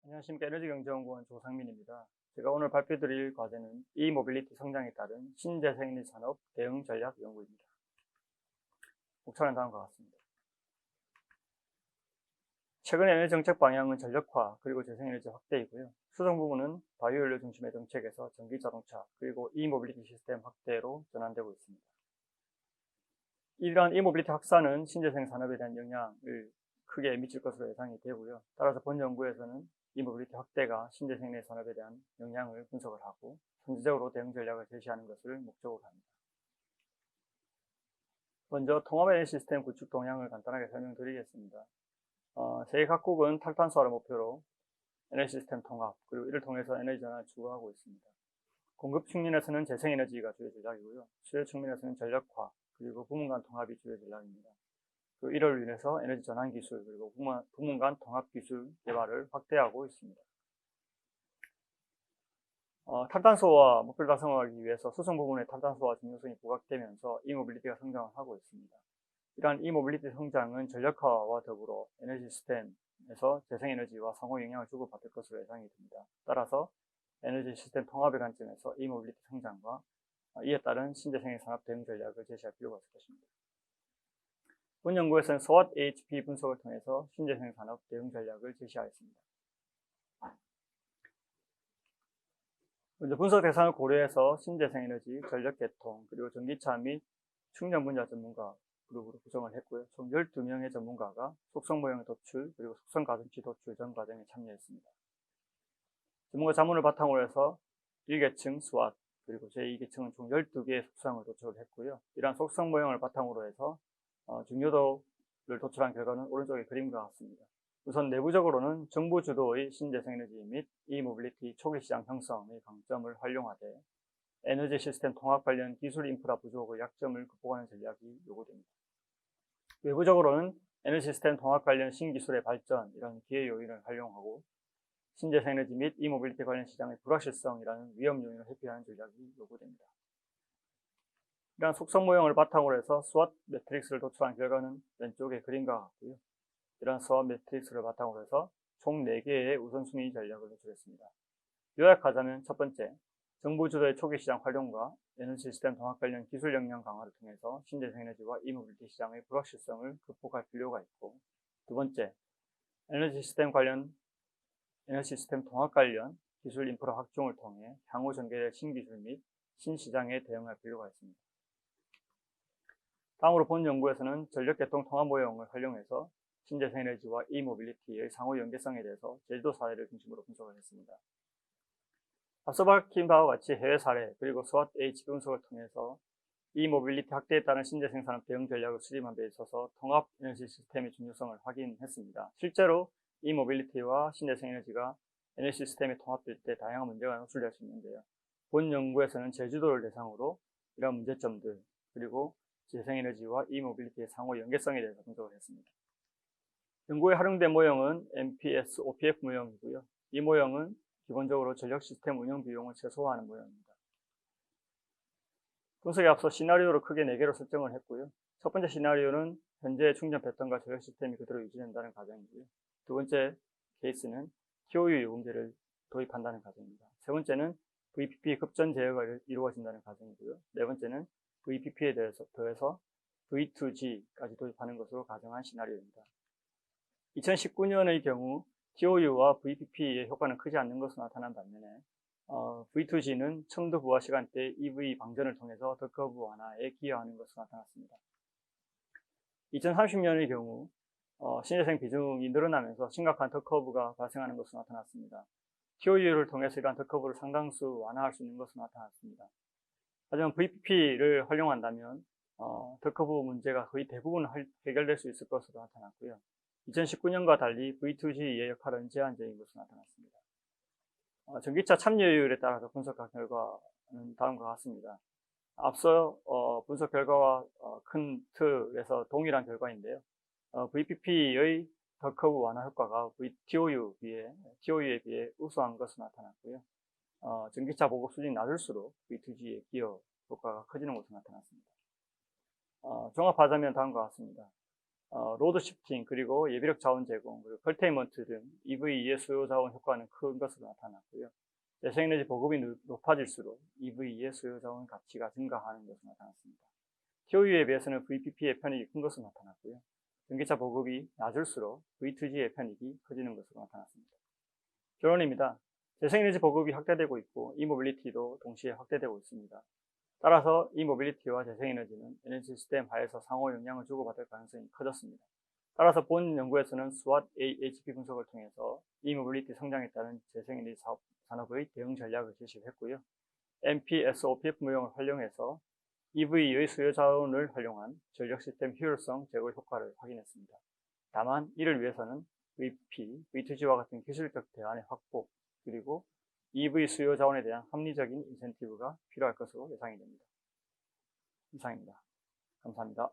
안녕하십니까. 에너지경제연구원 조상민입니다. 제가 오늘 발표드릴 과제는 e-모빌리티 성장에 따른 신재생에너지 산업 대응 전략 연구입니다. 목차는 다음과 같습니다. 최근 에너지 정책 방향은 전력화 그리고 재생에너지 확대이고요. 수정 부분은 바이오연료 중심의 정책에서 전기자동차 그리고 e-모빌리티 시스템 확대로 전환되고 있습니다. 이러한 e-모빌리티 확산은 신재생 산업에 대한 영향을 크게 미칠 것으로 예상이 되고요. 따라서 본 연구에서는 e-모빌리티 확대가 신재생 산업에 대한 영향을 분석을 하고 선제적으로 대응 전략을 제시하는 것을 목적으로 합니다. 먼저 통합에너지 시스템 구축 동향을 간단하게 설명드리겠습니다. 세계 각국은 탈탄소화를 목표로 에너지 시스템 통합 그리고 이를 통해서 에너지 전환을 추구하고 있습니다. 공급 측면에서는 재생에너지가 주요 전략이고요. 수요 측면에서는 전력화 그리고 부문 간 통합이 주요 전략입니다. 이를 위해서 에너지 전환 기술 그리고 부문 간 통합 기술 개발을 확대하고 있습니다. 탈탄소와 목표를 달성하기 위해서 수송 부문의 탈탄소화 중요성이 부각되면서 e-모빌리티가 성장을 하고 있습니다. 이러한 e-모빌리티 성장은 전력화와 더불어 에너지 시스템에서 재생에너지와 상호 영향을 주고받을 것으로 예상이 됩니다. 따라서 에너지 시스템 통합의 관점에서 e-모빌리티 성장과 이에 따른 신재생의 산업 대응 전략을 제시할 필요가 있을 것입니다. 본 연구에서는 SWOT AHP 분석을 통해서 신재생 산업 대응 전략을 제시하였습니다. 먼저 분석 대상을 고려해서 신재생 에너지, 전력 계통, 그리고 전기차 및 충전 분야 전문가 그룹으로 구성을 했고요. 총 12명의 전문가가 속성 모형 도출, 그리고 속성 가중치 도출 전 과정에 참여했습니다. 전문가 자문을 바탕으로 해서 1계층 SWOT, 그리고 제2계층은 총 12개의 속성을 도출을 했고요. 이러한 속성 모형을 바탕으로 해서 중요도를 도출한 결과는 오른쪽의 그림과 같습니다. 우선 내부적으로는 정부 주도의 신재생에너지 및 e-모빌리티 초기 시장 형성의 강점을 활용하되 에너지 시스템 통합 관련 기술 인프라 부족의 약점을 극복하는 전략이 요구됩니다. 외부적으로는 에너지 시스템 통합 관련 신기술의 발전, 이런 기회 요인을 활용하고 신재생에너지 및 e-모빌리티 관련 시장의 불확실성이라는 위험 요인을 회피하는 전략이 요구됩니다. 이러한 속성 모형을 바탕으로 해서 SWOT 매트릭스를 도출한 결과는 왼쪽의 그림과 같고요. 이러한 SWOT 매트릭스를 바탕으로 해서 총 4개의 우선순위 전략을 도출했습니다. 요약하자면 첫 번째, 정부 주도의 초기 시장 활용과 에너지 시스템 통합 관련 기술 역량 강화를 통해서 신재생에너지와 e-모빌리티 시장의 불확실성을 극복할 필요가 있고, 두 번째, 에너지 시스템 통합 관련 기술 인프라 확충을 통해 향후 전개될 신기술 및 신시장에 대응할 필요가 있습니다. 다음으로 본 연구에서는 전력계통 통합 모형을 활용해서 신재생에너지와 e-모빌리티의 상호 연계성에 대해서 제주도 사례를 중심으로 분석을 했습니다. 앞서 밝힌 바와 같이 해외 사례 그리고 SWOT AHP 분석을 통해서 e-모빌리티 확대에 따른 신재생 산업 대응 전략을 수립한 데 있어서 통합 에너지 시스템의 중요성을 확인했습니다. 실제로 e-모빌리티와 신재생에너지가 에너지 시스템에 통합될 때 다양한 문제가 노출될 수 있는데요. 본 연구에서는 제주도를 대상으로 이런 문제점들 그리고 재생에너지와 e-모빌리티의 상호 연계성에 대해서 분석을 했습니다. 연구에 활용된 모형은 MPS OPF 모형이고요. 이 모형은 기본적으로 전력 시스템 운영 비용을 최소화하는 모형입니다. 분석에 앞서 시나리오를 크게 4개로 설정을 했고요. 첫 번째 시나리오는 현재 충전 패턴과 전력 시스템이 그대로 유지된다는 가정이고요. 두 번째 케이스는 TOU 요금제를 도입한다는 가정입니다. 세 번째는 VPP 급전 제어가 이루어진다는 가정이고요. 네 번째는 VPP에 더해서 V2G까지 도입하는 것으로 가정한 시나리오입니다. 2019년의 경우 TOU와 VPP의 효과는 크지 않는 것으로 나타난 반면에 V2G는 첨도 부하 시간대 EV 방전을 통해서 더 커브 완화에 기여하는 것으로 나타났습니다. 2030년의 경우 신재생 비중이 늘어나면서 심각한 더 커브가 발생하는 것으로 나타났습니다. TOU를 통해서 이러한 더 커브를 상당수 완화할 수 있는 것으로 나타났습니다. 하지만 VPP를 활용한다면 더 커브 문제가 거의 대부분 해결될 수 있을 것으로 나타났고요. 2019년과 달리 V2G의 역할은 제한적인 것으로 나타났습니다. 전기차 참여율에 따라서 분석한 결과는 다음과 같습니다. 앞서 분석 결과와 큰 틀에서 동일한 결과인데요. VPP의 더 커브 완화 효과가 TOU에 비해 우수한 것으로 나타났고요. 전기차 보급 수준이 낮을수록 V2G의 기여 효과가 커지는 것으로 나타났습니다. 종합하자면 다음과 같습니다. 로드 시프팅, 그리고 예비력 자원 제공, 그리고 curtailment 등 EV의 수요 자원 효과는 큰 것으로 나타났고요. 재생에너지 보급이 높아질수록 EV의 수요 자원 가치가 증가하는 것으로 나타났습니다. TOU에 비해서는 VPP의 편익이 큰 것으로 나타났고요. 전기차 보급이 낮을수록 V2G의 편익이 커지는 것으로 나타났습니다. 결론입니다. 재생에너지 보급이 확대되고 있고 이모빌리티도 동시에 확대되고 있습니다. 따라서 이모빌리티와 재생에너지는 에너지 시스템 하에서 상호 영향을 주고받을 가능성이 커졌습니다. 따라서 본 연구에서는 SWOT AHP 분석을 통해서 이모빌리티 성장에 따른 재생에너지 산업의 대응 전략을 제시했고요. MPSOPF 모형을 활용해서 EV의 수요 자원을 활용한 전력 시스템 효율성 제고 효과를 확인했습니다. 다만 이를 위해서는 VP, V2G와 같은 기술적 대안의 확보, 그리고 EV 수요 자원에 대한 합리적인 인센티브가 필요할 것으로 예상이 됩니다. 이상입니다. 감사합니다.